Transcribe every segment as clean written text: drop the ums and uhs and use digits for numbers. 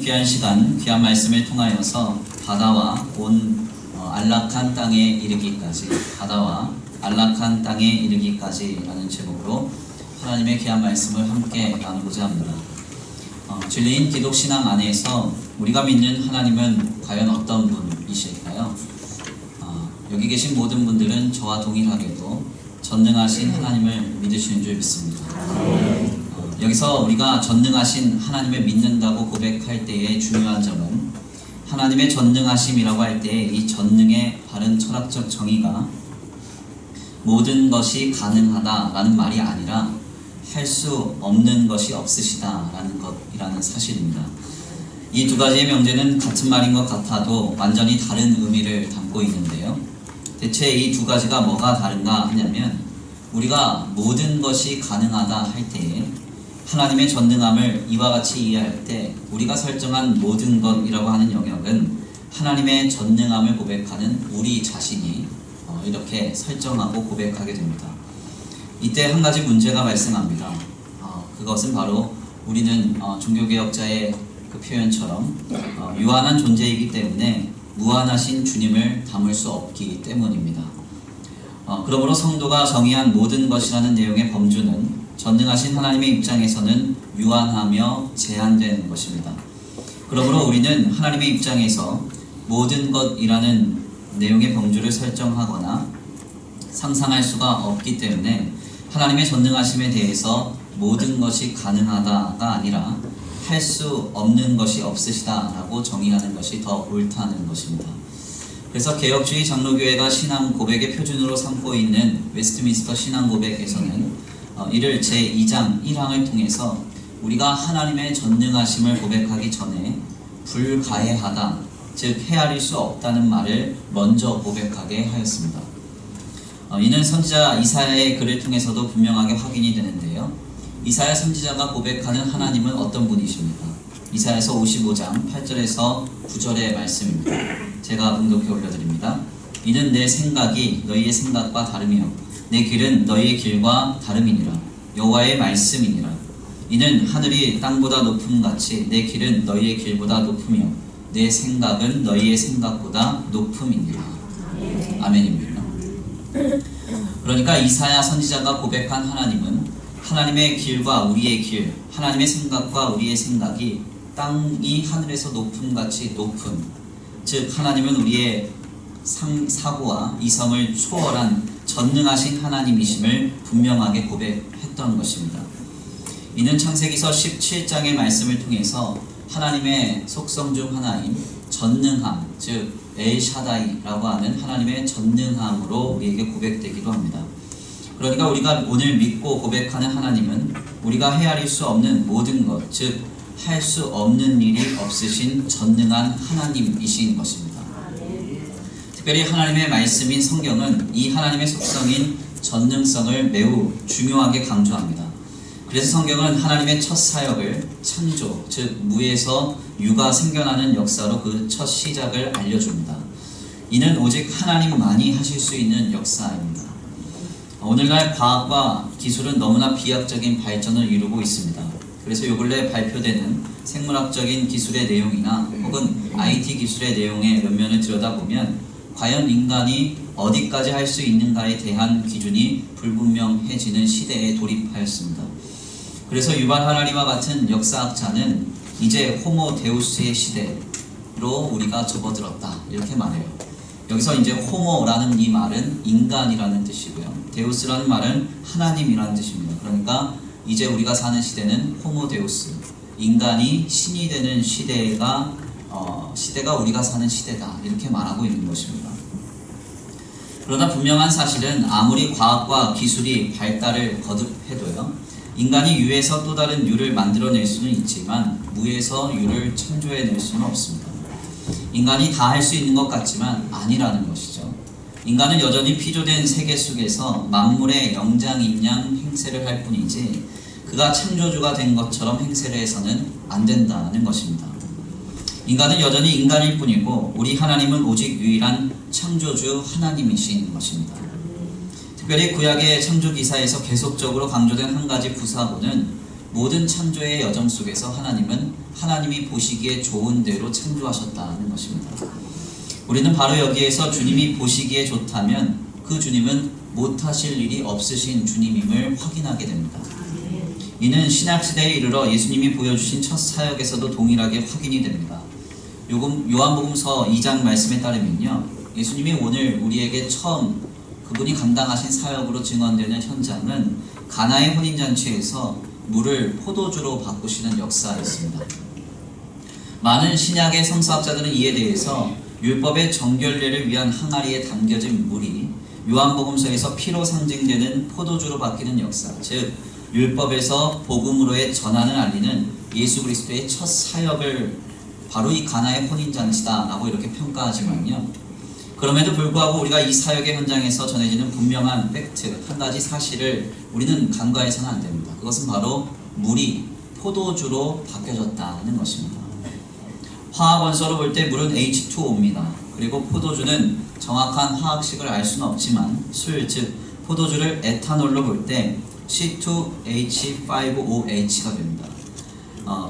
귀한 시간, 귀한 말씀을 통하여서 바다와 온 안락한 땅에 이르기까지, 바다와 안락한 땅에 이르기까지 라는 제목으로 하나님의 귀한 말씀을 함께 나누고자 합니다. 진리인 기독신앙 안에서 우리가 믿는 하나님은 과연 어떤 분이실까요? 여기 계신 모든 분들은 저와 동일하게도 전능하신 하나님을 믿으시는 줄 믿습니다. 여기서 우리가 전능하신 하나님을 믿는다고 고백할 때의 중요한 점은 하나님의 전능하심이라고 할 때 이 전능의 바른 철학적 정의가 모든 것이 가능하다라는 말이 아니라 할 수 없는 것이 없으시다라는 것이라는 사실입니다. 이 두 가지의 명제는 같은 말인 것 같아도 완전히 다른 의미를 담고 있는데요. 대체 이 두 가지가 뭐가 다른가 하냐면 우리가 모든 것이 가능하다 할 때에 하나님의 전능함을 이와 같이 이해할 때 우리가 설정한 모든 것이라고 하는 영역은 하나님의 전능함을 고백하는 우리 자신이 이렇게 설정하고 고백하게 됩니다. 이때 한 가지 문제가 발생합니다. 그것은 바로 우리는 종교개혁자의 그 표현처럼 유한한 존재이기 때문에 무한하신 주님을 담을 수 없기 때문입니다. 그러므로 성도가 정의한 모든 것이라는 내용의 범주는 전능하신 하나님의 입장에서는 유한하며 제한된 것입니다. 그러므로 우리는 하나님의 입장에서 모든 것이라는 내용의 범주를 설정하거나 상상할 수가 없기 때문에 하나님의 전능하심에 대해서 모든 것이 가능하다가 아니라 할 수 없는 것이 없으시다라고 정의하는 것이 더 옳다는 것입니다. 그래서 개혁주의 장로교회가 신앙 고백의 표준으로 삼고 있는 웨스트민스터 신앙 고백에서는 이를 제2장 1항을 통해서 우리가 하나님의 전능하심을 고백하기 전에 불가해하다, 즉 헤아릴 수 없다는 말을 먼저 고백하게 하였습니다. 이는 선지자 이사야의 글을 통해서도 분명하게 확인이 되는데요. 이사야 선지자가 고백하는 하나님은 어떤 분이십니까? 이사야서 55장 8절에서 9절의 말씀입니다. 제가 응독해 올려드립니다. 이는 내 생각이 너희의 생각과 다르며 내 길은 너희의 길과 다름이니라. 여호와의 말씀이니라. 이는 하늘이 땅보다 높음같이 내 길은 너희의 길보다 높으며 내 생각은 너희의 생각보다 높음이니라. 아멘입니다. 그러니까 이사야 선지자가 고백한 하나님은 하나님의 길과 우리의 길, 하나님의 생각과 우리의 생각이 땅이 하늘에서 높음같이 높은, 즉 하나님은 우리의 사고와 이성을 초월한 전능하신 하나님이심을 분명하게 고백했던 것입니다. 이는 창세기서 17장의 말씀을 통해서 하나님의 속성 중 하나인 전능함, 즉 엘샤다이라고 하는 하나님의 전능함으로 우리에게 고백되기도 합니다. 그러니까 우리가 오늘 믿고 고백하는 하나님은 우리가 헤아릴 수 없는 모든 것, 즉 할 수 없는 일이 없으신 전능한 하나님이신 것입니다. 특별히 하나님의 말씀인 성경은 이 하나님의 속성인 전능성을 매우 중요하게 강조합니다. 그래서 성경은 하나님의 첫 사역을 창조, 즉 무에서 유가 생겨나는 역사로 그 첫 시작을 알려줍니다. 이는 오직 하나님만이 하실 수 있는 역사입니다. 오늘날 과학과 기술은 너무나 비약적인 발전을 이루고 있습니다. 그래서 요 근래 발표되는 생물학적인 기술의 내용이나 혹은 IT 기술의 내용의 면면을 들여다보면 과연 인간이 어디까지 할 수 있는가에 대한 기준이 불분명해지는 시대에 돌입하였습니다. 그래서 유발 하라리와 같은 역사학자는 이제 호모 데우스의 시대로 우리가 접어들었다 이렇게 말해요. 여기서 이제 호모라는 이 말은 인간이라는 뜻이고요. 데우스라는 말은 하나님이라는 뜻입니다. 그러니까 이제 우리가 사는 시대는 호모 데우스, 인간이 신이 되는 시대가 우리가 사는 시대다 이렇게 말하고 있는 것입니다. 그러나 분명한 사실은 아무리 과학과 기술이 발달을 거듭해도요, 인간이 유에서 또 다른 유를 만들어낼 수는 있지만 무에서 유를 창조해낼 수는 없습니다. 인간이 다 할 수 있는 것 같지만 아니라는 것이죠. 인간은 여전히 피조된 세계 속에서 만물의 영장인양 행세를 할 뿐이지 그가 창조주가 된 것처럼 행세를 해서는 안 된다는 것입니다. 인간은 여전히 인간일 뿐이고 우리 하나님은 오직 유일한 창조주 하나님이신 것입니다. 특별히 구약의 창조기사에서 계속적으로 강조된 한 가지 부사구는 모든 창조의 여정 속에서 하나님은 하나님이 보시기에 좋은 대로 창조하셨다는 것입니다. 우리는 바로 여기에서 주님이 보시기에 좋다면 그 주님은 못하실 일이 없으신 주님임을 확인하게 됩니다. 이는 신약시대에 이르러 예수님이 보여주신 첫 사역에서도 동일하게 확인이 됩니다. 요한복음서 2장 말씀에 따르면요, 예수님이 오늘 우리에게 처음 그분이 감당하신 사역으로 증언되는 현장은 가나의 혼인잔치에서 물을 포도주로 바꾸시는 역사였습니다. 많은 신약의 성서학자들은 이에 대해서 율법의 정결례를 위한 항아리에 담겨진 물이 요한복음서에서 피로 상징되는 포도주로 바뀌는 역사, 즉 율법에서 복음으로의 전환을 알리는 예수 그리스도의 첫 사역을 바로 이 가나의 혼인잔치다 라고 이렇게 평가하지만요, 그럼에도 불구하고 우리가 이 사역의 현장에서 전해지는 분명한 팩트, 한 가지 사실을 우리는 간과해서는 안 됩니다. 그것은 바로 물이 포도주로 바뀌어졌다는 것입니다. 화학 원소로 볼 때 물은 H2O입니다. 그리고 포도주는 정확한 화학식을 알 수는 없지만 술, 즉 포도주를 에탄올로 볼 때 C2H5OH가 됩니다.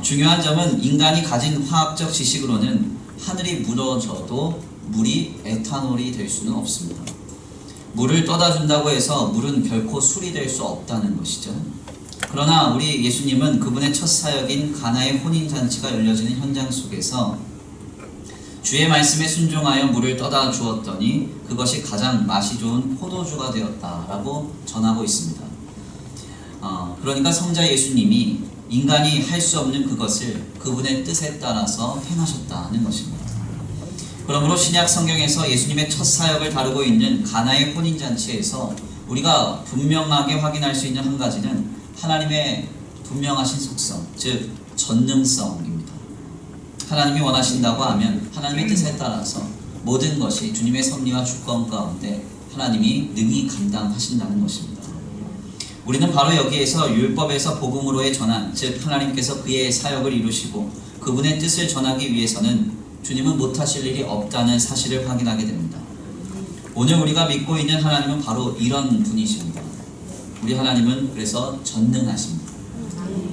중요한 점은 인간이 가진 화학적 지식으로는 하늘이 무너져도 물이 에탄올이 될 수는 없습니다. 물을 떠다 준다고 해서 물은 결코 술이 될 수 없다는 것이죠. 그러나 우리 예수님은 그분의 첫 사역인 가나의 혼인잔치가 열려지는 현장 속에서 주의 말씀에 순종하여 물을 떠다 주었더니 그것이 가장 맛이 좋은 포도주가 되었다라고 전하고 있습니다. 그러니까 성자 예수님이 인간이 할 수 없는 그것을 그분의 뜻에 따라서 행하셨다는 것입니다. 그러므로 신약 성경에서 예수님의 첫 사역을 다루고 있는 가나의 혼인잔치에서 우리가 분명하게 확인할 수 있는 한 가지는 하나님의 분명하신 속성, 즉 전능성입니다. 하나님이 원하신다고 하면 하나님의 뜻에 따라서 모든 것이 주님의 섭리와 주권 가운데 하나님이 능히 감당하신다는 것입니다. 우리는 바로 여기에서 율법에서 복음으로의 전환, 즉 하나님께서 그의 사역을 이루시고 그분의 뜻을 전하기 위해서는 주님은 못하실 일이 없다는 사실을 확인하게 됩니다. 오늘 우리가 믿고 있는 하나님은 바로 이런 분이십니다. 우리 하나님은 그래서 전능하십니다.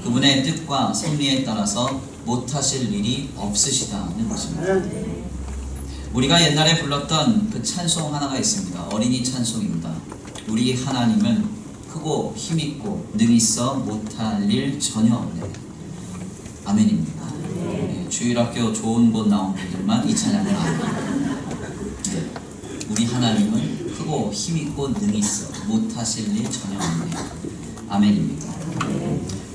그분의 뜻과 섭리에 따라서 못하실 일이 없으시다는 것입니다. 우리가 옛날에 불렀던 그 찬송 하나가 있습니다. 어린이 찬송입니다. 우리 하나님은 크고 힘있고 능있어 못할 일 전혀 없네. 아멘입니다. 네, 주일학교 좋은 곳 나온 분들만 이 찬양을 합니다. 네, 우리 하나님은 크고 힘있고 능있어 못하실 일 전혀 없네. 아멘입니다.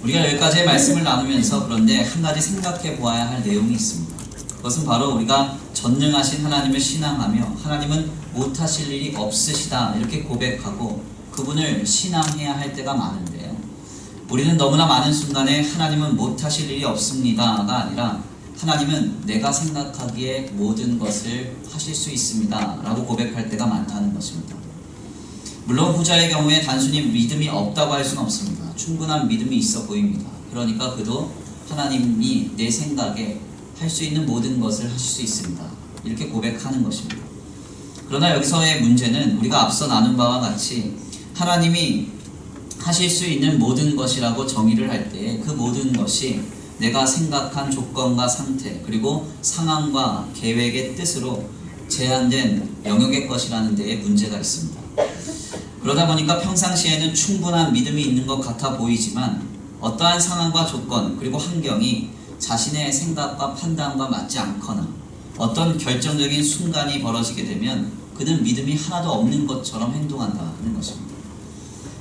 우리가 여기까지의 말씀을 나누면서 그런데 한 가지 생각해 보아야 할 내용이 있습니다. 그것은 바로 우리가 전능하신 하나님을 신앙하며 하나님은 못하실 일이 없으시다 이렇게 고백하고 그분을 신앙해야 할 때가 많은데요, 우리는 너무나 많은 순간에 하나님은 못하실 일이 없습니다가 아니라 하나님은 내가 생각하기에 모든 것을 하실 수 있습니다 라고 고백할 때가 많다는 것입니다. 물론 후자의 경우에 단순히 믿음이 없다고 할 수는 없습니다. 충분한 믿음이 있어 보입니다. 그러니까 그도 하나님이 내 생각에 할 수 있는 모든 것을 하실 수 있습니다 이렇게 고백하는 것입니다. 그러나 여기서의 문제는 우리가 앞서 나눈 바와 같이 하나님이 하실 수 있는 모든 것이라고 정의를 할 때 그 모든 것이 내가 생각한 조건과 상태 그리고 상황과 계획의 뜻으로 제한된 영역의 것이라는 데에 문제가 있습니다. 그러다 보니까 평상시에는 충분한 믿음이 있는 것 같아 보이지만 어떠한 상황과 조건 그리고 환경이 자신의 생각과 판단과 맞지 않거나 어떤 결정적인 순간이 벌어지게 되면 그는 믿음이 하나도 없는 것처럼 행동한다는 것입니다.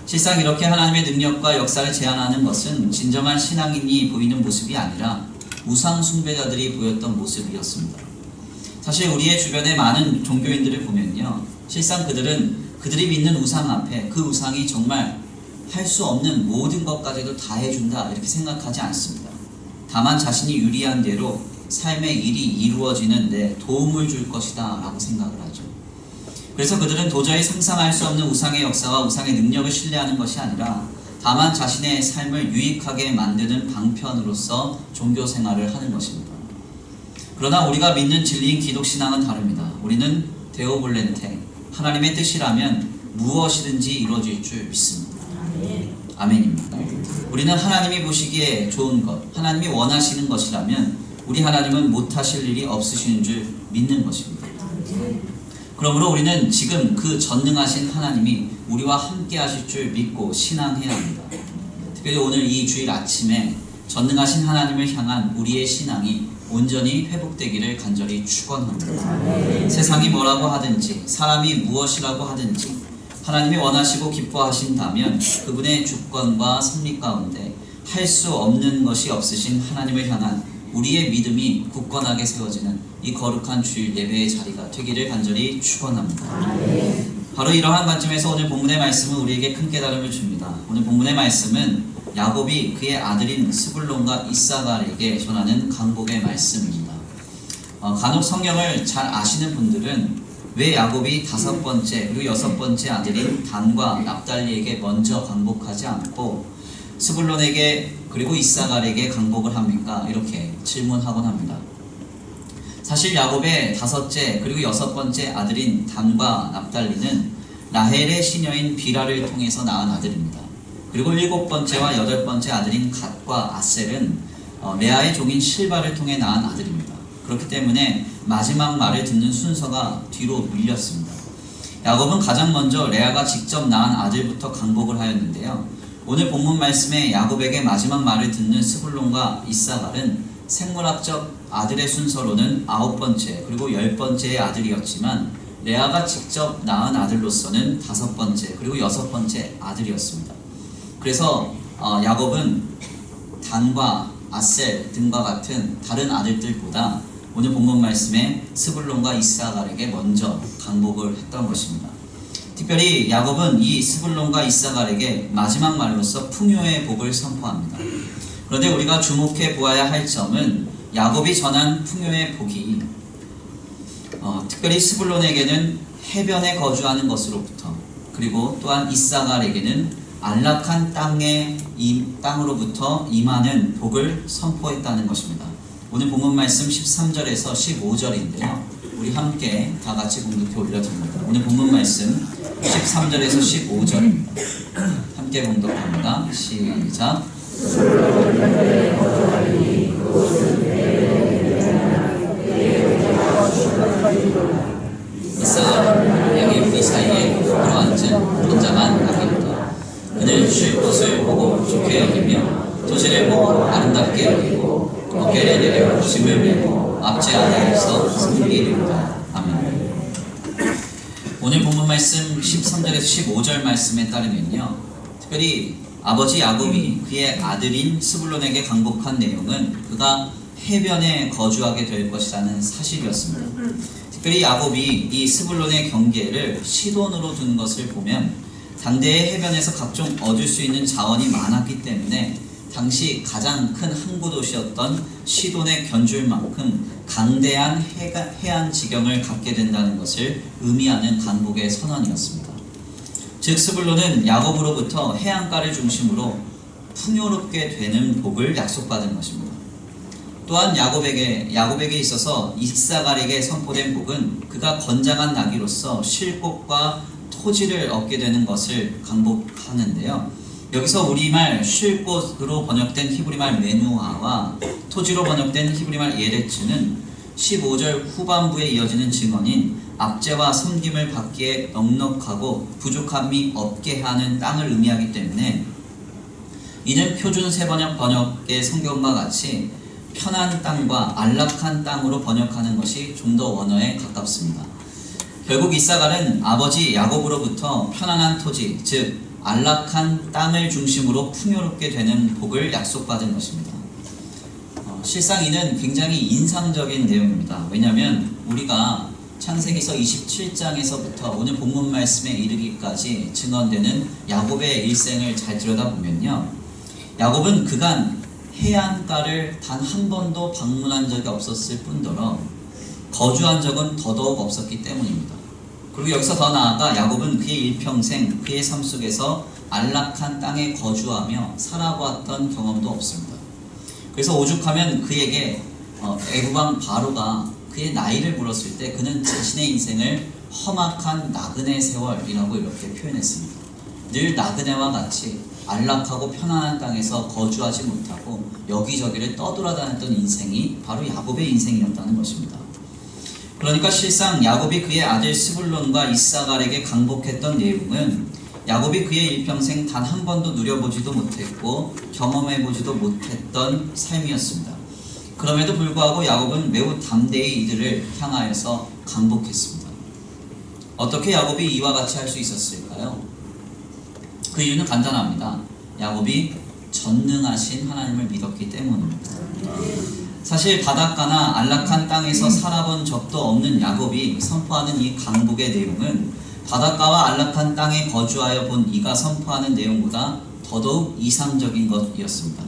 실상 이렇게 하나님의 능력과 역사를 제한하는 것은 진정한 신앙인이 보이는 모습이 아니라 우상 숭배자들이 보였던 모습이었습니다. 사실 우리의 주변의 많은 종교인들을 보면요, 실상 그들이 믿는 우상 앞에 그 우상이 정말 할 수 없는 모든 것까지도 다 해준다 이렇게 생각하지 않습니다. 다만 자신이 유리한 대로 삶의 일이 이루어지는 데 도움을 줄 것이다 라고 생각을 하죠. 그래서 그들은 도저히 상상할 수 없는 우상의 역사와 우상의 능력을 신뢰하는 것이 아니라 다만 자신의 삶을 유익하게 만드는 방편으로서 종교 생활을 하는 것입니다. 그러나 우리가 믿는 진리인 기독신앙은 다릅니다. 우리는 데오 볼렌테, 하나님의 뜻이라면 무엇이든지 이루어질 줄 믿습니다. 아멘입니다. 우리는 하나님이 보시기에 좋은 것, 하나님이 원하시는 것이라면 우리 하나님은 못하실 일이 없으시는 줄 믿는 것입니다. 그러므로 우리는 지금 그 전능하신 하나님이 우리와 함께 하실 줄 믿고 신앙해야 합니다. 특별히 오늘 이 주일 아침에 전능하신 하나님을 향한 우리의 신앙이 온전히 회복되기를 간절히 축원합니다. 세상이 뭐라고 하든지 사람이 무엇이라고 하든지 하나님이 원하시고 기뻐하신다면 그분의 주권과 섭리 가운데 할 수 없는 것이 없으신 하나님을 향한 우리의 믿음이 굳건하게 세워지는 이 거룩한 주일 예배의 자리가 되기를 간절히 축원합니다. 바로 이러한 관점에서 오늘 본문의 말씀은 우리에게 큰 깨달음을 줍니다. 오늘 본문의 말씀은 야곱이 그의 아들인 스불론과 이사갈에게 전하는 간곡의 말씀입니다. 간혹 성경을 잘 아시는 분들은 왜 야곱이 5번째 그리고 6번째 아들인 단과 납달리에게 먼저 간곡하지 않고 스불론에게 그리고 이사갈에게 간곡을 합니까? 이렇게 질문하곤 합니다. 사실 야곱의 5째 그리고 6번째 아들인 단과 납달리는 라헬의 시녀인 비라를 통해서 낳은 아들입니다. 그리고 7번째와 8번째 아들인 갓과 아셀은 레아의 종인 실바를 통해 낳은 아들입니다. 그렇기 때문에 마지막 말을 듣는 순서가 뒤로 밀렸습니다. 야곱은 가장 먼저 레아가 직접 낳은 아들부터 간곡을 하였는데요. 오늘 본문 말씀에 야곱에게 마지막 말을 듣는 스불론과 이사갈은 생물학적 아들의 순서로는 9번째 그리고 10번째의 아들이었지만 레아가 직접 낳은 아들로서는 5번째 그리고 6번째 아들이었습니다. 그래서 야곱은 단과 아셀 등과 같은 다른 아들들보다 오늘 본문 말씀에 스불론과 이사갈에게 먼저 간곡을 했던 것입니다. 특별히 야곱은 이 스불론과 이사갈에게 마지막 말로서 풍요의 복을 선포합니다. 그런데 우리가 주목해 보아야 할 점은 야곱이 전한 풍요의 복이 특별히 스불론에게는 해변에 거주하는 것으로부터 그리고 또한 이사갈에게는 안락한 땅으로부터 임하는 복을 선포했다는 것입니다. 오늘 본문 말씀 13절에서 15절인데요. 우리 함께 다 같이 봉독해 올려드립니다. 오늘 본문 말씀 13절에서 15절입니다. 함께 봉독합니다. 시작. 이사갈은 양의 뿌리 사이에 들어앉은 혼자만 가기보다 그는 쉴 곳을 보고 좋게 여기며 토지를 보고 아름답게 여기고 어깨를 내려 짐을 메고 앞제 아래에서 승리를 이룬다. 아멘. 오늘 본문 말씀 13절에서 15절 말씀에 따르면요, 특별히 아버지 야곱이 그의 아들인 스불론에게 간곡한 내용은 그가 해변에 거주하게 될 것이라는 사실이었습니다. 특별히 야곱이 이 스불론의 경계를 시돈으로 둔 것을 보면 당대의 해변에서 각종 얻을 수 있는 자원이 많았기 때문에 당시 가장 큰 항구 도시였던 시돈에 견줄 만큼 강대한 해안 지경을 갖게 된다는 것을 의미하는 간곡의 선언이었습니다. 즉 스불론은 야곱으로부터 해안가를 중심으로 풍요롭게 되는 복을 약속받은 것입니다. 또한 야곱에게 있어서 이사갈에게 선포된 복은 그가 건장한 나귀로서 쉴 곳과 토지를 얻게 되는 것을 간곡하는데요. 여기서 우리말 쉴 곳으로 번역된 히브리말 메누아와 토지로 번역된 히브리말 예레츠는 15절 후반부에 이어지는 증언인 압제와 섬김을 받기에 넉넉하고 부족함이 없게 하는 땅을 의미하기 때문에 이는 표준 번역의 성경과 같이 편한 땅과 안락한 땅으로 번역하는 것이 좀 더 원어에 가깝습니다. 결국 이사갈은 아버지 야곱으로부터 편안한 토지, 즉 안락한 땅을 중심으로 풍요롭게 되는 복을 약속받은 것입니다. 실상 이는 굉장히 인상적인 내용입니다. 왜냐하면 우리가 창세기서 27장에서부터 오늘 본문 말씀에 이르기까지 증언되는 야곱의 일생을 잘 들여다보면요, 야곱은 그간 해안가를 단 한 번도 방문한 적이 없었을 뿐더러 거주한 적은 더더욱 없었기 때문입니다. 그리고 여기서 더 나아가 야곱은 그의 일평생 그의 삶 속에서 안락한 땅에 거주하며 살아보았던 경험도 없습니다. 그래서 오죽하면 그에게 애굽왕 바로가 그의 나이를 물었을 때 그는 자신의 인생을 험악한 나그네 세월이라고 이렇게 표현했습니다. 늘 나그네와 같이 안락하고 편안한 땅에서 거주하지 못하고 여기저기를 떠돌아다녔던 인생이 바로 야곱의 인생이었다는 것입니다. 그러니까 실상 야곱이 그의 아들 스불론과 이사갈에게 강복했던 내용은 야곱이 그의 일평생 단 한 번도 누려보지도 못했고 경험해보지도 못했던 삶이었습니다. 그럼에도 불구하고 야곱은 매우 담대히 이들을 향하여서 강복했습니다. 어떻게 야곱이 이와 같이 할 수 있었을까요? 그 이유는 간단합니다. 야곱이 전능하신 하나님을 믿었기 때문입니다. 사실 바닷가나 안락한 땅에서 살아본 적도 없는 야곱이 선포하는 이 강복의 내용은 바닷가와 안락한 땅에 거주하여 본 이가 선포하는 내용보다 더더욱 이상적인 것이었습니다.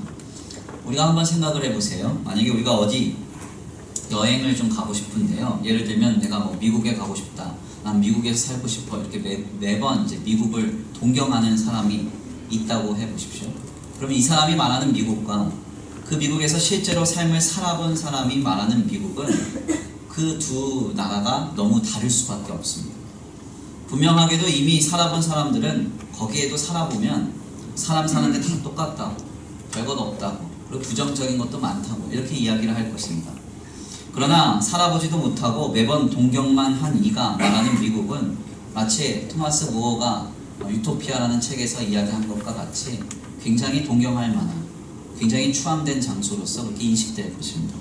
우리가 한번 생각을 해보세요. 만약에 우리가 어디 여행을 좀 가고 싶은데요. 예를 들면 내가 뭐 미국에 가고 싶다. 난 미국에서 살고 싶어. 이렇게 매번 이제 미국을 동경하는 사람이 있다고 해보십시오. 그러면 이 사람이 말하는 미국과 그 미국에서 실제로 삶을 살아본 사람이 말하는 미국은 그 두 나라가 너무 다를 수밖에 없습니다. 분명하게도 이미 살아본 사람들은 거기에도 살아보면 사람 사는데 다 똑같다고, 별것 없다고, 그리고 부정적인 것도 많다고 이렇게 이야기를 할 것입니다. 그러나 살아보지도 못하고 매번 동경만 한 이가 말하는 미국은 마치 토마스 무어가 유토피아라는 책에서 이야기한 것과 같이 굉장히 동경할 만한, 굉장히 추함된 장소로서 그렇게 인식될 것입니다.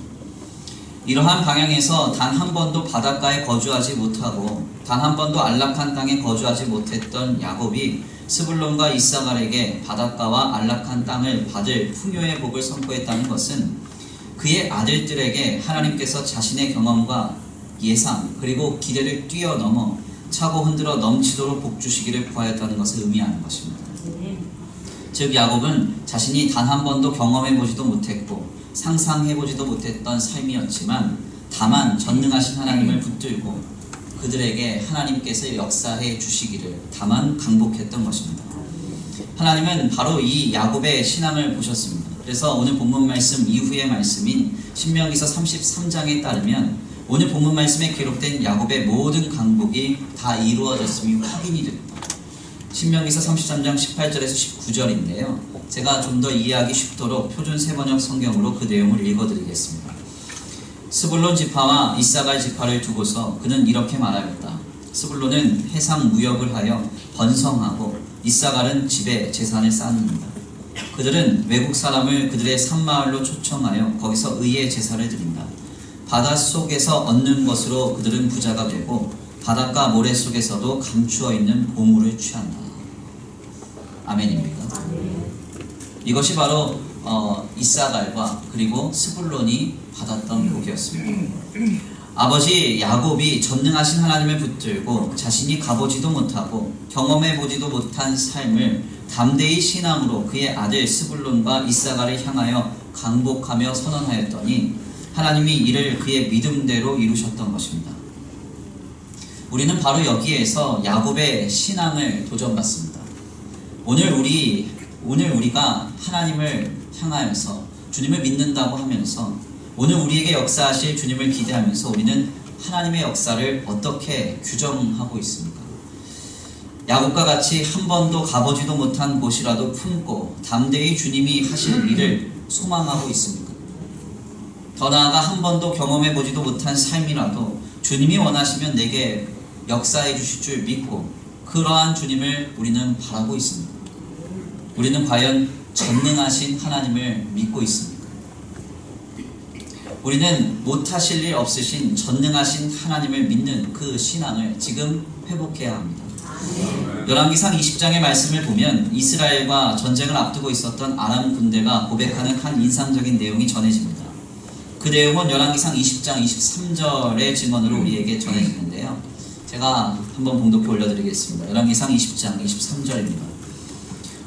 이러한 방향에서 단 한 번도 바닷가에 거주하지 못하고 단 한 번도 안락한 땅에 거주하지 못했던 야곱이 스불론과 이사갈에게 바닷가와 안락한 땅을 받을 풍요의 복을 선포했다는 것은 그의 아들들에게 하나님께서 자신의 경험과 예상 그리고 기대를 뛰어넘어 차고 흔들어 넘치도록 복 주시기를 구하였다는 것을 의미하는 것입니다. 즉 야곱은 자신이 단 한 번도 경험해보지도 못했고 상상해보지도 못했던 삶이었지만 다만 전능하신 하나님을 붙들고 그들에게 하나님께서 역사해 주시기를 다만 강복했던 것입니다. 하나님은 바로 이 야곱의 신앙을 보셨습니다. 그래서 오늘 본문 말씀 이후의 말씀인 신명기서 33장에 따르면 오늘 본문 말씀에 기록된 야곱의 모든 강복이 다 이루어졌음이 확인이 됩니다. 신명기서 33장 18절에서 19절인데요. 제가 좀 더 이해하기 쉽도록 표준 세번역 성경으로 그 내용을 읽어드리겠습니다. 스불론 지파와 이사갈 지파를 두고서 그는 이렇게 말하였다. 스불론은 해상 무역을 하여 번성하고 이사갈은 집에 재산을 쌓습니다. 그들은 외국 사람을 그들의 산마을로 초청하여 거기서 의의 제사를 드린다. 바닷속에서 얻는 것으로 그들은 부자가 되고 바닷가 모래 속에서도 감추어 있는 보물을 취한다. 아멘입니다. 이것이 바로 이사갈과 그리고 스불론이 받았던 복이었습니다. 아버지 야곱이 전능하신 하나님을 붙들고 자신이 가보지도 못하고 경험해보지도 못한 삶을 담대히 신앙으로 그의 아들 스불론과 이사갈을 향하여 강복하며 선언하였더니 하나님이 이를 그의 믿음대로 이루셨던 것입니다. 우리는 바로 여기에서 야곱의 신앙을 도전받습니다. 오늘 우리가 하나님을 향하여서 주님을 믿는다고 하면서 오늘 우리에게 역사하실 주님을 기대하면서 우리는 하나님의 역사를 어떻게 규정하고 있습니까? 야곱과 같이 한 번도 가보지도 못한 곳이라도 품고 담대히 주님이 하실 일을 소망하고 있습니까? 더 나아가 한 번도 경험해보지도 못한 삶이라도 주님이 원하시면 내게 역사해 주실 줄 믿고 그러한 주님을 우리는 바라고 있습니다. 우리는 과연 전능하신 하나님을 믿고 있습니까? 우리는 못하실 일 없으신 전능하신 하나님을 믿는 그 신앙을 지금 회복해야 합니다. 열왕기상 20장의 말씀을 보면 이스라엘과 전쟁을 앞두고 있었던 아람 군대가 고백하는 한 인상적인 내용이 전해집니다. 그 내용은 열왕기상 20장 23절의 증언으로 우리에게 전해지는데요. 제가 한번 봉독해 올려드리겠습니다. 열왕기상 20장 23절입니다.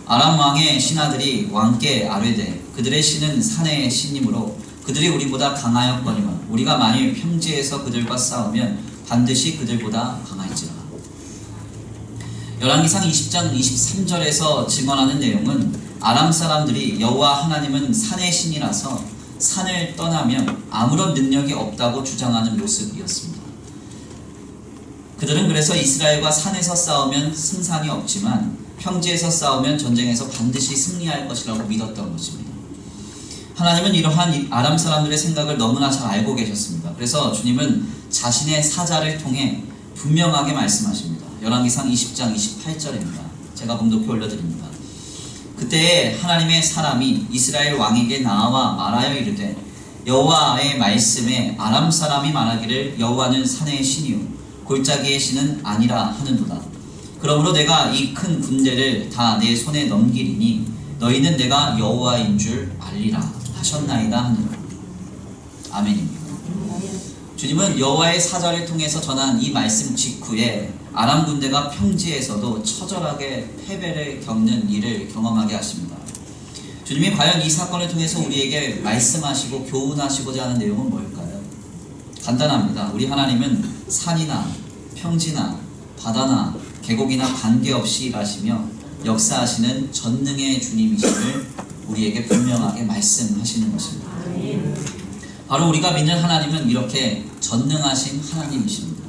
아람 왕의 신하들이 왕께 아뢰되 그들의 신은 산의 신이므로 그들이 우리보다 강하였거니와 우리가 만일 평지에서 그들과 싸우면 반드시 그들보다 강할지라. 열왕기상 20장 23절에서 증언하는 내용은 아람 사람들이 여호와 하나님은 산의 신이라서 산을 떠나면 아무런 능력이 없다고 주장하는 모습이었습니다. 그들은 그래서 이스라엘과 산에서 싸우면 승산이 없지만 평지에서 싸우면 전쟁에서 반드시 승리할 것이라고 믿었던 것입니다. 하나님은 이러한 아람 사람들의 생각을 너무나 잘 알고 계셨습니다. 그래서 주님은 자신의 사자를 통해 분명하게 말씀하십니다. 열왕기상 20장 28절입니다. 제가 봉독해 올려드립니다. 그때 하나님의 사람이 이스라엘 왕에게 나와 말하여 이르되 여호와의 말씀에 아람 사람이 말하기를 여호와는 산의 신이요 골짜기의 신은 아니라 하는도다. 그러므로 내가 이 큰 군대를 다 내 손에 넘기리니 너희는 내가 여호와인 줄 알리라 하셨나이다 하느라. 아멘입니다. 주님은 여호와의 사자를 통해서 전한 이 말씀 직후에 아람 군대가 평지에서도 처절하게 패배를 겪는 일을 경험하게 하십니다. 주님이 과연 이 사건을 통해서 우리에게 말씀하시고 교훈하시고자 하는 내용은 뭘까요? 간단합니다. 우리 하나님은 산이나 평지나 바다나 계곡이나 관계없이 일하시며 역사하시는 전능의 주님이심을 우리에게 분명하게 말씀하시는 것입니다. 바로 우리가 믿는 하나님은 이렇게 전능하신 하나님이십니다.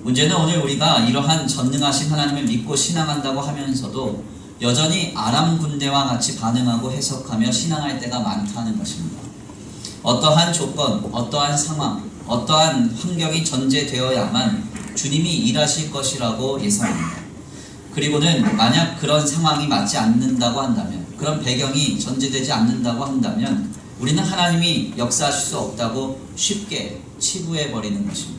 문제는 오늘 우리가 이러한 전능하신 하나님을 믿고 신앙한다고 하면서도 여전히 아람 군대와 같이 반응하고 해석하며 신앙할 때가 많다는 것입니다. 어떠한 조건, 어떠한 상황, 어떠한 환경이 전제되어야만 주님이 일하실 것이라고 예상합니다. 그리고는 만약 그런 상황이 맞지 않는다고 한다면, 그런 배경이 전제되지 않는다고 한다면 우리는 하나님이 역사하실 수 없다고 쉽게 치부해버리는 것입니다.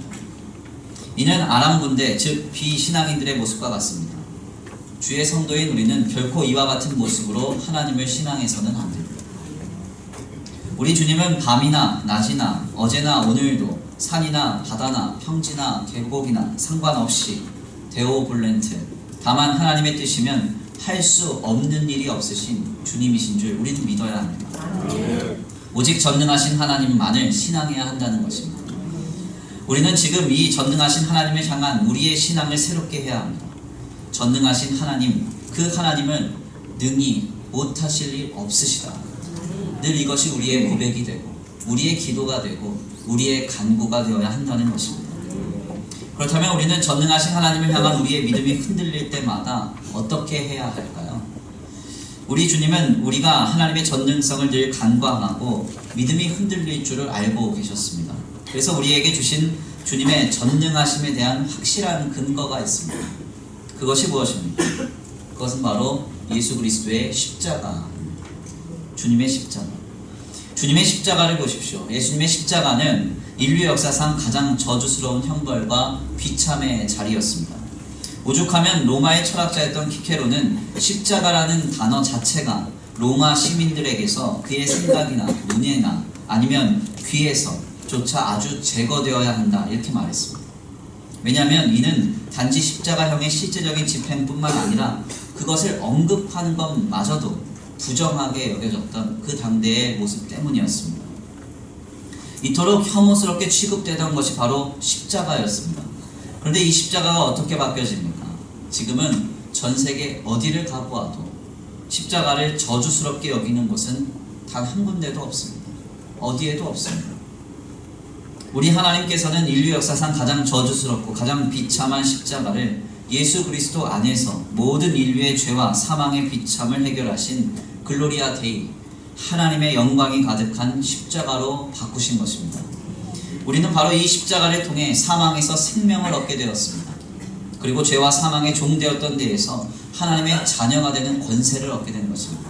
이는 아람 군대, 즉 비신앙인들의 모습과 같습니다. 주의 성도인 우리는 결코 이와 같은 모습으로 하나님을 신앙해서는 안 됩니다. 우리 주님은 밤이나 낮이나 어제나 오늘도 산이나 바다나 평지나 계곡이나 상관없이 데오블렌트, 다만 하나님의 뜻이면 할 수 없는 일이 없으신 주님이신 줄 우리는 믿어야 합니다. 오직 전능하신 하나님만을 신앙해야 한다는 것입니다. 우리는 지금 이 전능하신 하나님을 향한 우리의 신앙을 새롭게 해야 합니다. 전능하신 하나님, 그 하나님은 능히 못하실 일 없으시다. 늘 이것이 우리의 고백이 되고 우리의 기도가 되고 우리의 간구가 되어야 한다는 것입니다. 그렇다면 우리는 전능하신 하나님을 향한 우리의 믿음이 흔들릴 때마다 어떻게 해야 할까요? 우리 주님은 우리가 하나님의 전능성을 늘 간과하고 믿음이 흔들릴 줄을 알고 계셨습니다. 그래서 우리에게 주신 주님의 전능하심에 대한 확실한 근거가 있습니다. 그것이 무엇입니까? 그것은 바로 예수 그리스도의 십자가, 주님의 십자가. 주님의 십자가를 보십시오. 예수님의 십자가는 인류 역사상 가장 저주스러운 형벌과 비참의 자리였습니다. 오죽하면 로마의 철학자였던 키케로는 십자가라는 단어 자체가 로마 시민들에게서 그의 생각이나 눈에나 아니면 귀에서조차 아주 제거되어야 한다 이렇게 말했습니다. 왜냐하면 이는 단지 십자가형의 실제적인 집행뿐만 아니라 그것을 언급하는 것마저도 부정하게 여겨졌던 그 당대의 모습 때문이었습니다. 이토록 혐오스럽게 취급되던 것이 바로 십자가였습니다. 그런데 이 십자가가 어떻게 바뀌어집니까? 지금은 전 세계 어디를 가보아도 십자가를 저주스럽게 여기는 곳은 단 한 군데도 없습니다. 어디에도 없습니다. 우리 하나님께서는 인류 역사상 가장 저주스럽고 가장 비참한 십자가를 예수 그리스도 안에서 모든 인류의 죄와 사망의 비참을 해결하신 글로리아 데이, 하나님의 영광이 가득한 십자가로 바꾸신 것입니다. 우리는 바로 이 십자가를 통해 사망에서 생명을 얻게 되었습니다. 그리고 죄와 사망의 종되었던 데에서 하나님의 자녀가 되는 권세를 얻게 된 것입니다.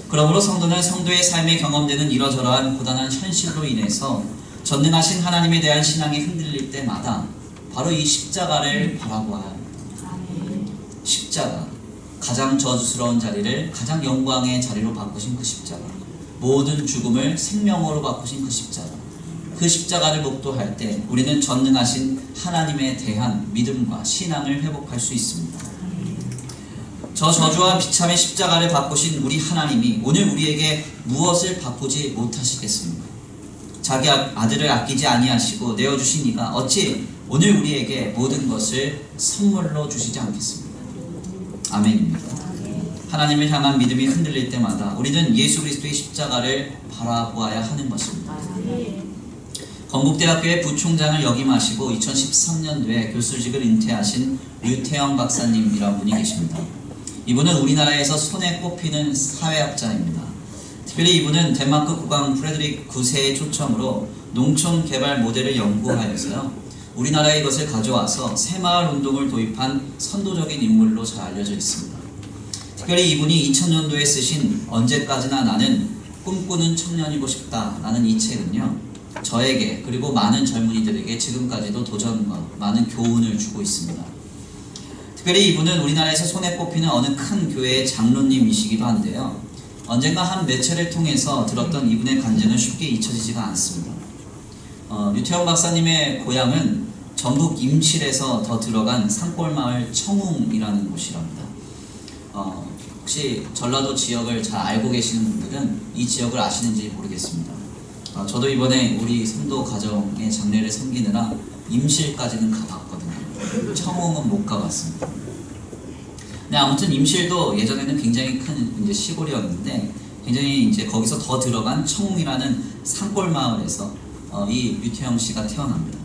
그러므로 성도는 성도의 삶에 경험되는 이러저러한 고단한 현실로 인해서 전능하신 하나님에 대한 신앙이 흔들릴 때마다 바로 이 십자가를 바라보아야 합니다. 십자가, 가장 저주스러운 자리를 가장 영광의 자리로 바꾸신 그 십자가, 모든 죽음을 생명으로 바꾸신 그 십자가, 그 십자가를 목도할 때 우리는 전능하신 하나님에 대한 믿음과 신앙을 회복할 수 있습니다. 저 저주와 비참의 십자가를 바꾸신 우리 하나님이 오늘 우리에게 무엇을 바꾸지 못하시겠습니까? 자기 아들을 아끼지 아니하시고 내어주신 이가 어찌 오늘 우리에게 모든 것을 선물로 주시지 않겠습니까? 아멘입니다. 하나님을 향한 믿음이 흔들릴 때마다 우리는 예수 그리스도의 십자가를 바라보아야 하는 것입니다. 건국대학교의 부총장을 역임하시고 2013년도에 교수직을 은퇴하신 류태영 박사님이라는 분이 계십니다. 이분은 우리나라에서 손에 꼽히는 사회학자입니다. 특별히 이분은 덴마크 국왕 프레드릭 9세의 초청으로 농촌 개발 모델을 연구하여서요, 우리나라에 이것을 가져와서 새마을 운동을 도입한 선도적인 인물로 잘 알려져 있습니다. 특별히 이분이 2000년도에 쓰신 언제까지나 나는 꿈꾸는 청년이고 싶다라는 이 책은요, 저에게 그리고 많은 젊은이들에게 지금까지도 도전과 많은 교훈을 주고 있습니다. 특별히 이분은 우리나라에서 손에 꼽히는 어느 큰 교회의 장로님이시기도 한데요, 언젠가 한 매체를 통해서 들었던 이분의 간증은 쉽게 잊혀지지가 않습니다. 류태영 박사님의 고향은 전북 임실에서 더 들어간 산골마을 청웅이라는 곳이랍니다. 혹시 전라도 지역을 잘 알고 계시는 분들은 이 지역을 아시는지 모르겠습니다. 저도 이번에 우리 성도 가정의 장례를 섬기느라 임실까지는 가봤거든요. 청웅은 못 가봤습니다. 네, 아무튼 임실도 예전에는 굉장히 큰 이제 시골이었는데, 굉장히 이제 거기서 더 들어간 청웅이라는 산골 마을에서 이 류태영 씨가 태어납니다.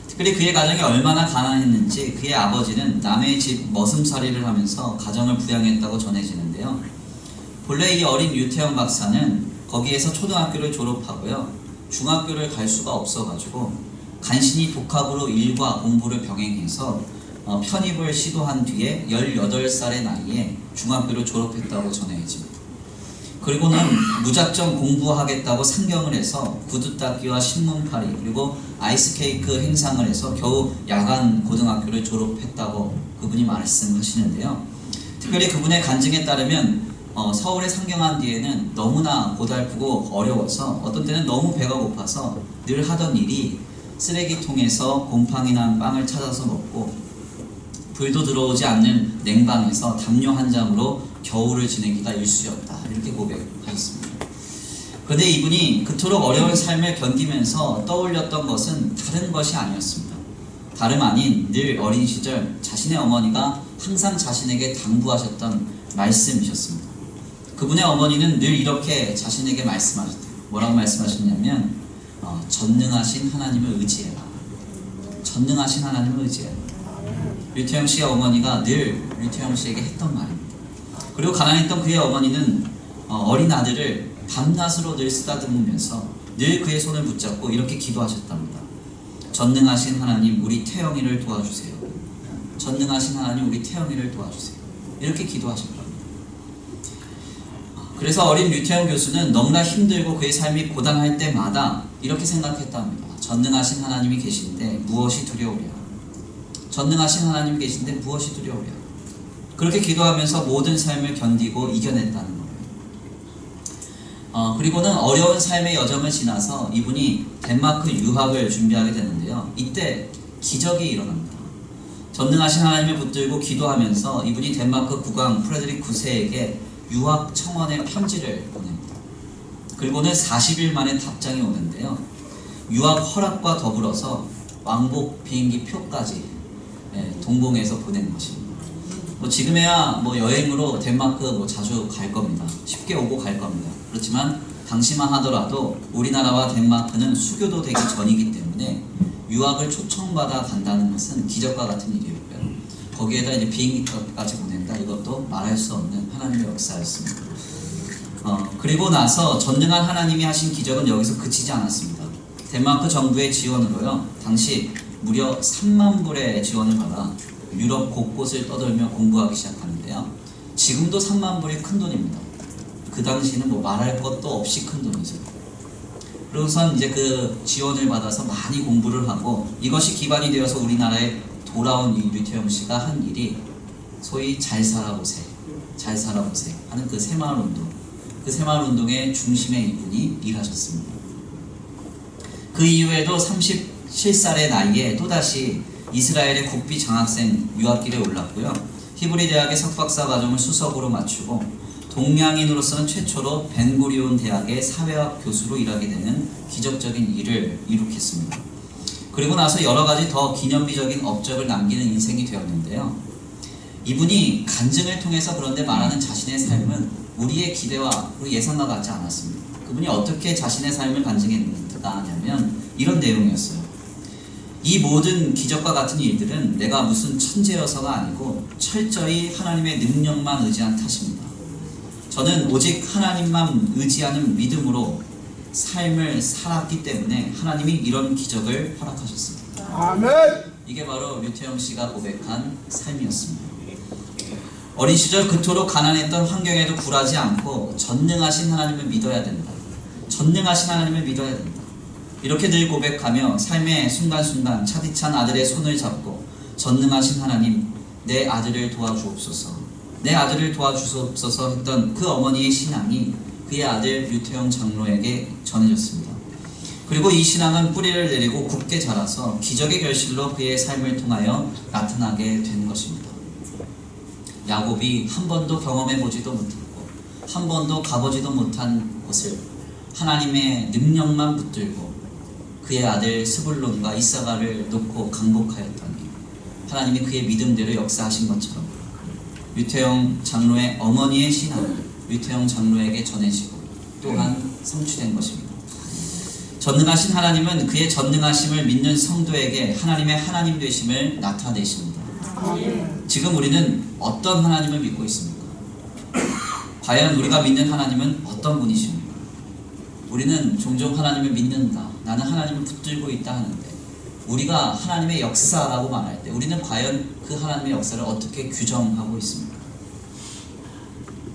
특별히 그의 가정이 얼마나 가난했는지 그의 아버지는 남의 집 머슴살이를 하면서 가정을 부양했다고 전해지는데요. 본래 이 어린 류태영 박사는 거기에서 초등학교를 졸업하고요, 중학교를 갈 수가 없어가지고 간신히 독학으로 일과 공부를 병행해서 편입을 시도한 뒤에 18살의 나이에 중학교를 졸업했다고 전해집니다. 그리고는 무작정 공부하겠다고 상경을 해서 구두 닦기와 신문팔이 그리고 아이스케이크 행상을 해서 겨우 야간 고등학교를 졸업했다고 그분이 말씀하시는데요. 특별히 그분의 간증에 따르면 서울에 상경한 뒤에는 너무나 고달프고 어려워서 어떤 때는 너무 배가 고파서 늘 하던 일이 쓰레기통에서 곰팡이 난 빵을 찾아서 먹고 불도 들어오지 않는 냉방에서 담요 한 장으로 겨울을 지내기가 일쑤였다, 이렇게 고백하셨습니다. 그런데 이분이 그토록 어려운 삶을 견디면서 떠올렸던 것은 다른 것이 아니었습니다. 다름 아닌 늘 어린 시절 자신의 어머니가 항상 자신에게 당부하셨던 말씀이셨습니다. 그분의 어머니는 늘 이렇게 자신에게 말씀하셨대요. 뭐라고 말씀하셨냐면 전능하신 하나님을 의지해라. 전능하신 하나님을 의지해라. 류태영 씨의 어머니가 늘 류태영 씨에게 했던 말입니다. 그리고 가난했던 그의 어머니는 어린 아들을 밤낮으로 늘 쓰다듬으면서 늘 그의 손을 붙잡고 이렇게 기도하셨답니다. 전능하신 하나님, 우리 태영이를 도와주세요. 전능하신 하나님, 우리 태영이를 도와주세요. 이렇게 기도하셨답니다. 그래서 어린 류태영 교수는 너무나 힘들고 그의 삶이 고단할 때마다 이렇게 생각했답니다. 전능하신 하나님이 계신데 무엇이 두려우랴. 전능하신 하나님 계신데 무엇이 두려우랴. 그렇게 기도하면서 모든 삶을 견디고 이겨냈다는 거예요. 그리고는 어려운 삶의 여정을 지나서 이분이 덴마크 유학을 준비하게 되는데요. 이때 기적이 일어납니다. 전능하신 하나님을 붙들고 기도하면서 이분이 덴마크 국왕 프레드릭 9세에게 유학 청원의 편지를 보냅니다. 그리고는 40일 만에 답장이 오는데요. 유학 허락과 더불어서 왕복 비행기 표까지 동봉해서 보낸 것입니다. 지금에야 여행으로 덴마크 자주 갈 겁니다. 쉽게 오고 갈 겁니다. 그렇지만 당시만 하더라도 우리나라와 덴마크는 수교도 되기 전이기 때문에 유학을 초청받아 간다는 것은 기적과 같은 일이었고요. 거기에다 이제 비행기까지 보낸다, 이것도 말할 수 없는 하나님의 역사였습니다. 그리고 나서 전능한 하나님이 하신 기적은 여기서 그치지 않았습니다. 덴마크 정부의 지원으로요, 당시 무려 3만 불의 지원을 받아 유럽 곳곳을 떠돌며 공부하기 시작하는데요. 지금도 3만 불이 큰 돈입니다. 그 당시는 말할 것도 없이 큰 돈이죠. 그러고선 이제 그 지원을 받아서 많이 공부를 하고 이것이 기반이 되어서 우리나라에 돌아온 이 류태영 씨가 한 일이 소위 잘 살아보세 하는 그 새마을 운동, 그 새마을 운동의 중심에 이분이 일하셨습니다. 그 이후에도 37살의 나이에 또다시 이스라엘의 국비 장학생 유학길에 올랐고요. 히브리 대학의 석박사 과정을 수석으로 마치고 동양인으로서는 최초로 벤구리온 대학의 사회학 교수로 일하게 되는 기적적인 일을 이룩했습니다. 그리고 나서 여러 가지 더 기념비적인 업적을 남기는 인생이 되었는데요. 이분이 간증을 통해서 그런데 말하는 자신의 삶은 우리의 기대와 예상과 같지 않았습니다. 그분이 어떻게 자신의 삶을 간증했는가 하냐면 이런 내용이었어요. 이 모든 기적과 같은 일들은 내가 무슨 천재여서가 아니고 철저히 하나님의 능력만 의지한 탓입니다. 저는 오직 하나님만 의지하는 믿음으로 삶을 살았기 때문에 하나님이 이런 기적을 허락하셨습니다. 아멘. 이게 바로 류태영 씨가 고백한 삶이었습니다. 어린 시절 그토록 가난했던 환경에도 굴하지 않고 전능하신 하나님을 믿어야 된다. 전능하신 하나님을 믿어야 된다. 이렇게 늘 고백하며 삶의 순간순간 차디찬 아들의 손을 잡고 전능하신 하나님, 내 아들을 도와주옵소서, 내 아들을 도와주옵소서 했던 그 어머니의 신앙이 그의 아들 류태영 장로에게 전해졌습니다. 그리고 이 신앙은 뿌리를 내리고 굳게 자라서 기적의 결실로 그의 삶을 통하여 나타나게 된 것입니다. 야곱이 한 번도 경험해보지도 못했고 한 번도 가보지도 못한 곳을 하나님의 능력만 붙들고 그의 아들 스불론과 이사가를 놓고 강복하였더니 하나님이 그의 믿음대로 역사하신 것처럼 류태영 장로의 어머니의 신앙이 류태영 장로에게 전해지고 또한 성취된 것입니다. 전능하신 하나님은 그의 전능하심을 믿는 성도에게 하나님의 하나님 되심을 나타내십니다. 지금 우리는 어떤 하나님을 믿고 있습니까? 과연 우리가 믿는 하나님은 어떤 분이십니까? 우리는 종종 하나님을 믿는다, 나는 하나님을 붙들고 있다 하는데 우리가 하나님의 역사라고 말할 때 우리는 과연 그 하나님의 역사를 어떻게 규정하고 있습니까?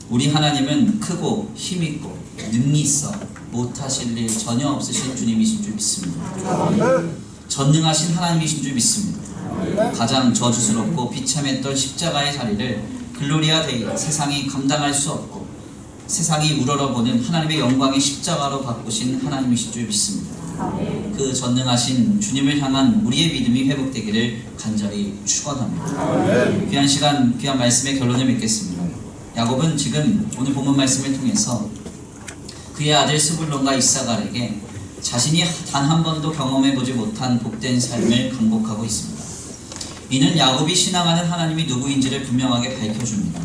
우리 하나님은 크고 힘있고 능히 있어 못하실 일 전혀 없으신 주님이신 줄 믿습니다. 전능하신 하나님이신 줄 믿습니다. 가장 저주스럽고 비참했던 십자가의 자리를 글로리아 데이, 세상이 감당할 수 없고 세상이 우러러보는 하나님의 영광의 십자가로 바꾸신 하나님이신 줄 믿습니다. 그 전능하신 주님을 향한 우리의 믿음이 회복되기를 간절히 축원합니다. 귀한 시간, 귀한 말씀의 결론을 맺겠습니다. 야곱은 지금 오늘 본문 말씀을 통해서 그의 아들 스불론과 이사갈에게 자신이 단 한 번도 경험해보지 못한 복된 삶을 강복하고 있습니다. 이는 야곱이 신앙하는 하나님이 누구인지를 분명하게 밝혀줍니다.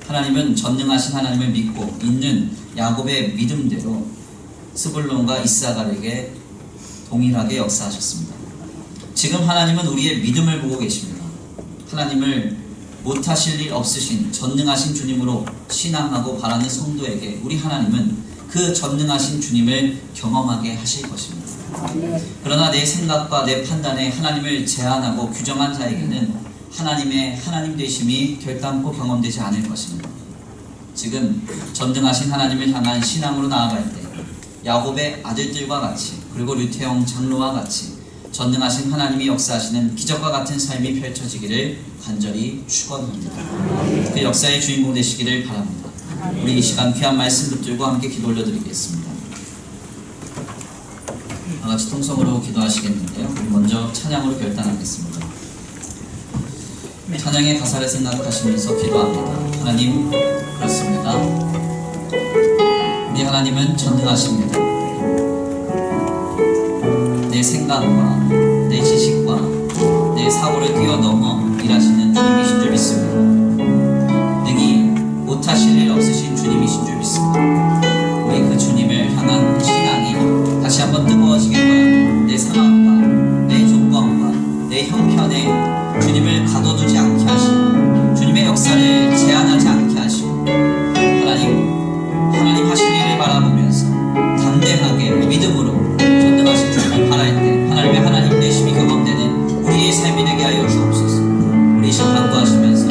하나님은 전능하신 하나님을 믿고 있는 야곱의 믿음대로 스불론과 이사갈에게 동일하게 역사하셨습니다. 지금 하나님은 우리의 믿음을 보고 계십니다. 하나님을 못하실 일 없으신 전능하신 주님으로 신앙하고 바라는 성도에게 우리 하나님은 그 전능하신 주님을 경험하게 하실 것입니다. 그러나 내 생각과 내 판단에 하나님을 제한하고 규정한 자에게는 하나님의 하나님 되심이 결단코 경험되지 않을 것입니다. 지금 전능하신 하나님을 향한 신앙으로 나아갈 때 야곱의 아들들과 같이 그리고 류태영 장로와 같이 전능하신 하나님이 역사하시는 기적과 같은 삶이 펼쳐지기를 간절히 축원합니다. 그 역사의 주인공 되시기를 바랍니다. 우리 이 시간 귀한 말씀 붙들고 함께 기도 올려드리겠습니다. 다같이 통성으로 기도하시겠는데요. 우리 먼저 찬양으로 결단하겠습니다. 찬양의 가사를 생각하시면서 기도합니다. 하나님, 그렇습니다. 우리 하나님은 전능하십니다. 내 생각과 내 지식과 내 사고를 뛰어넘어 일하시는 주님이신 줄 믿습니다. 능히 못하실 일 없으신 주님이신 줄 믿습니다. 우리 그 주님을 향한 신앙이 다시 한번 뜨거워지길 바랍니다. 내 상황과 내 조건과 내 형편에 주님을 가둬두지 않게 하시고 주님의 역사를 제한하지 않게 하시고 하나님 하실 일을 바라보면서 담대하게 믿음으로 전능하신 주님을 바랄 때 하나님의 하나님 되심이 경험되는 우리의 삶이 되게 하여 주옵소서. 우리 이 시간 간구하시면서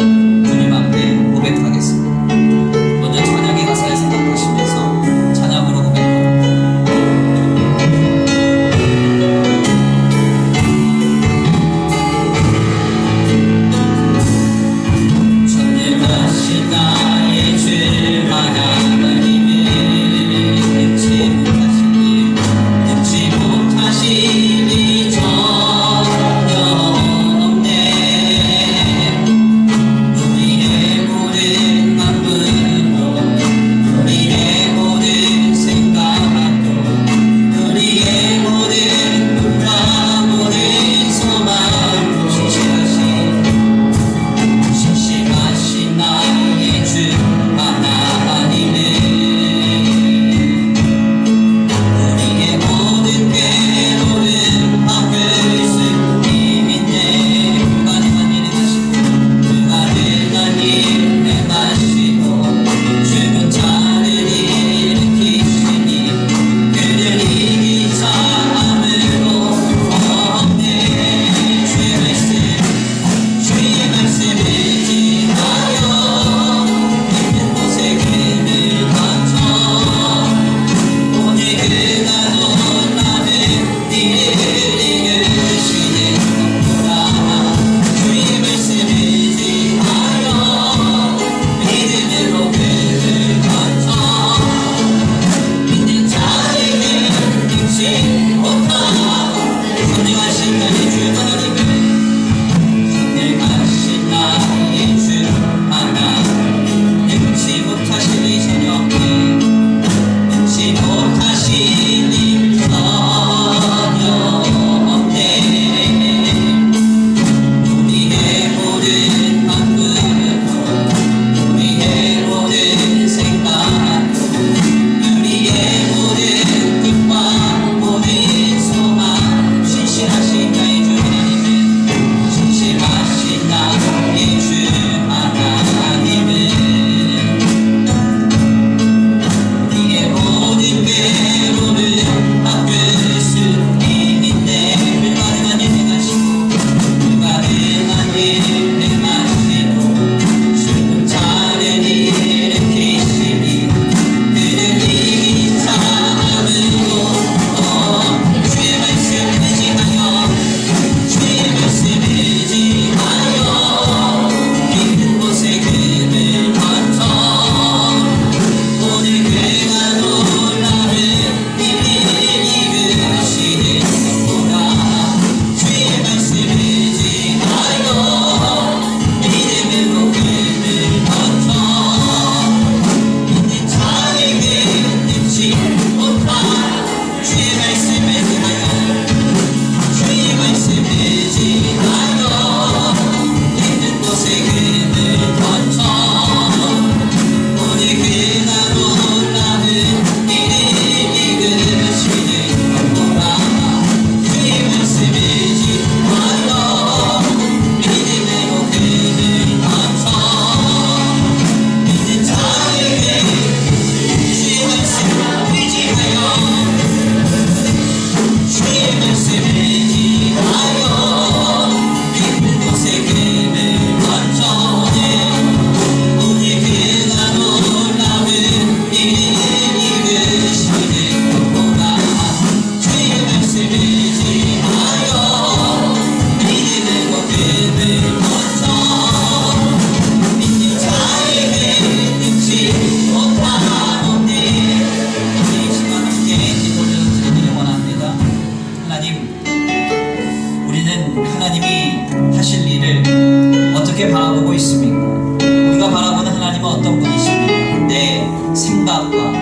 있습니까? 우리가 바라보는 하나님은 어떤 분이십니까? 내 생각과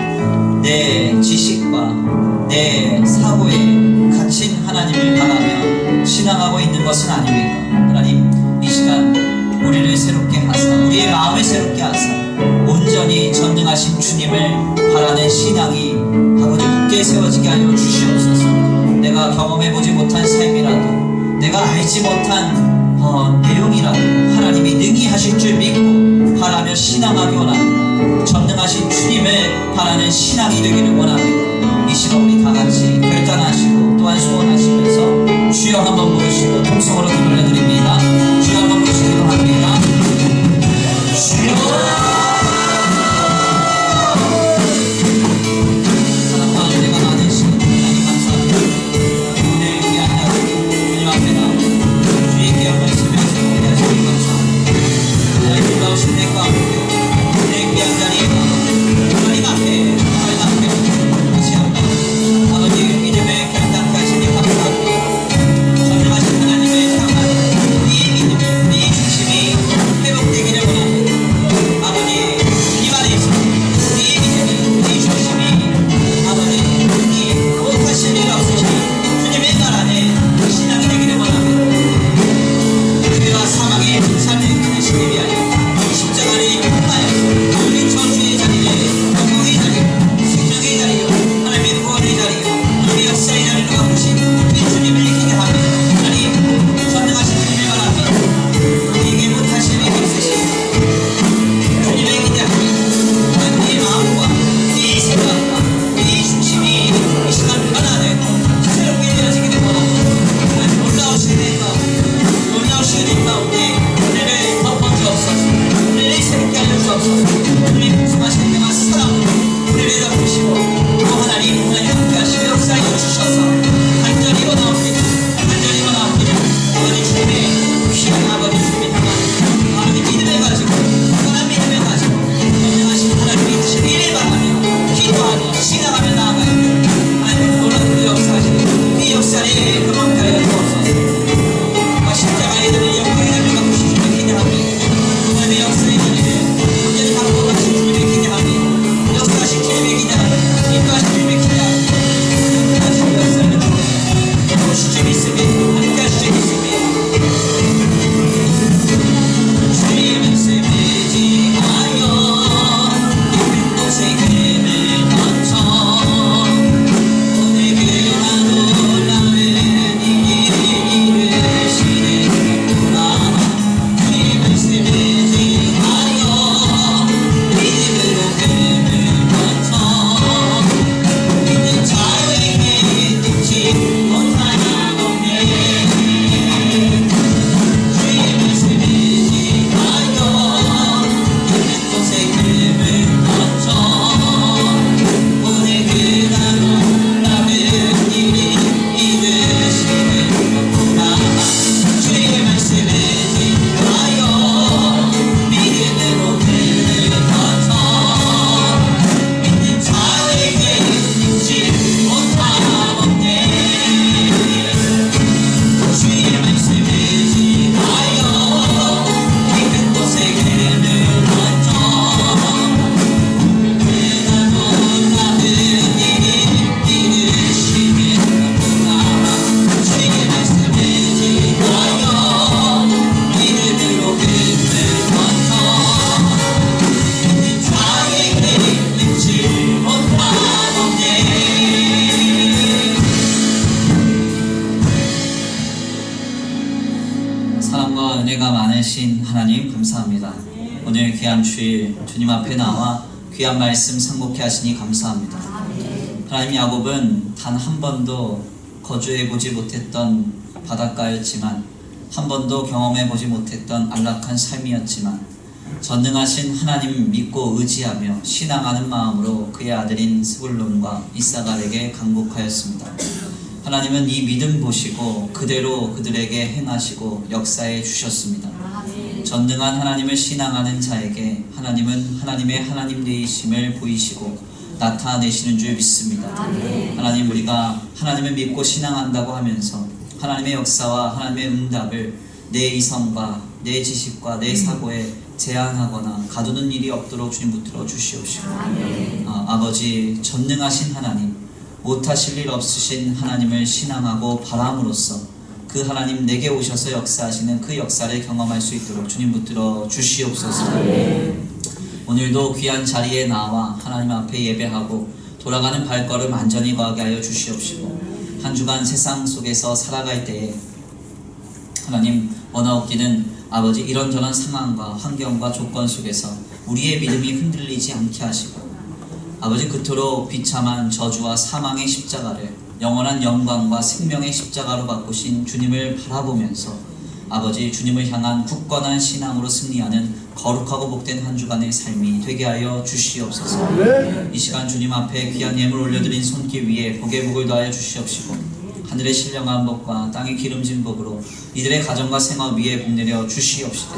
내 지식과 내 사고에 갇힌 하나님을 바라며 신앙하고 있는 것은 아닙니까? 하나님, 이 시간 우리를 새롭게 하사, 우리의 마음을 새롭게 하사 온전히 전능하신 주님을 바라는 신앙이 아버지 굳게 세워지게 하여 주시옵소서. 내가 경험해보지 못한 삶이라도, 내가 알지 못한 내용이라도 하나님이 능히 하실 줄 믿고 바라며 신앙하기 원합니다. 전능하신 주님을 바라는 신앙이 되기를 원합니다. 이 시간 우리 다같이 결단하시고 또한 소원하시면서 주여 한번 부르시고 통성으로 기도를 드립니다. 주여 한번 부르시기도 합니다. 주여 하나님 감사합니다. 오늘 귀한 주일 주님 앞에 나와 귀한 말씀 상고케 하시니 감사합니다. 하나님, 야곱은 단 한 번도 거주해보지 못했던 바닷가였지만, 한 번도 경험해보지 못했던 안락한 삶이었지만, 전능하신 하나님 믿고 의지하며 신앙하는 마음으로 그의 아들인 스불론과 이사갈에게 강복하였습니다. 하나님은 이 믿음 보시고 그대로 그들에게 행하시고 역사해 주셨습니다. 전능한 하나님을 신앙하는 자에게 하나님은 하나님의 하나님 되심을 보이시고 나타내시는 줄 믿습니다. 하나님, 우리가 하나님을 믿고 신앙한다고 하면서 하나님의 역사와 하나님의 응답을 내 이성과 내 지식과 내 사고에 제한하거나 가두는 일이 없도록 주님 붙들어 주시옵시고, 아버지 전능하신 하나님, 못하실 일 없으신 하나님을 신앙하고 바람으로써 그 하나님 내게 오셔서 역사하시는 그 역사를 경험할 수 있도록 주님 붙들어 주시옵소서. 오늘도 귀한 자리에 나와 하나님 앞에 예배하고 돌아가는 발걸음 안전히 거하게 하여 주시옵시고, 한 주간 세상 속에서 살아갈 때에 하나님 원하옵기는 아버지 이런저런 상황과 환경과 조건 속에서 우리의 믿음이 흔들리지 않게 하시고, 아버지 그토록 비참한 저주와 사망의 십자가를 영원한 영광과 생명의 십자가로 바꾸신 주님을 바라보면서 아버지 주님을 향한 굳건한 신앙으로 승리하는 거룩하고 복된 한 주간의 삶이 되게 하여 주시옵소서. 이 시간 주님 앞에 귀한 예물 올려드린 손길 위에 복의 복을 더하여 주시옵시고, 하늘의 신령한 복과 땅의 기름진 복으로 이들의 가정과 생업 위에 복 내려 주시옵시되,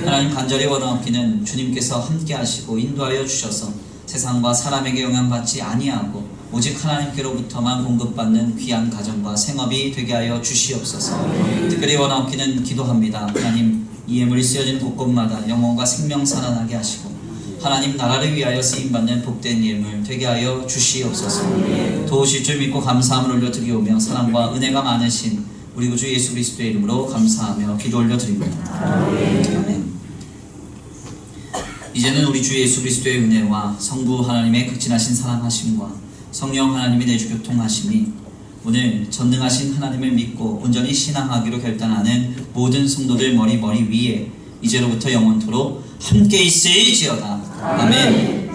하나님 간절히 원하옵기는 주님께서 함께 하시고 인도하여 주셔서 세상과 사람에게 영향받지 아니하고 오직 하나님께로부터만 공급받는 귀한 가정과 생업이 되게 하여 주시옵소서. 특별히 원하옵기는 기도합니다. 하나님 이 예물이 쓰여진 곳곳마다 영혼과 생명 살아나게 하시고 하나님 나라를 위하여 쓰임받는 복된 예물 되게 하여 주시옵소서. 도우실 줄 믿고 감사함을 올려드리오며 사랑과 은혜가 많으신 우리 구주 예수 그리스도의 이름으로 감사하며 기도 올려드립니다. 아멘. 이제는 우리 주 예수 그리스도의 은혜와 성부 하나님의 극진하신 사랑하심과 성령 하나님의 내주 교통하심이 오늘 전능하신 하나님을 믿고 온전히 신앙하기로 결단하는 모든 성도들 머리 위에 이제로부터 영원토록 함께 있을지어다. 아멘.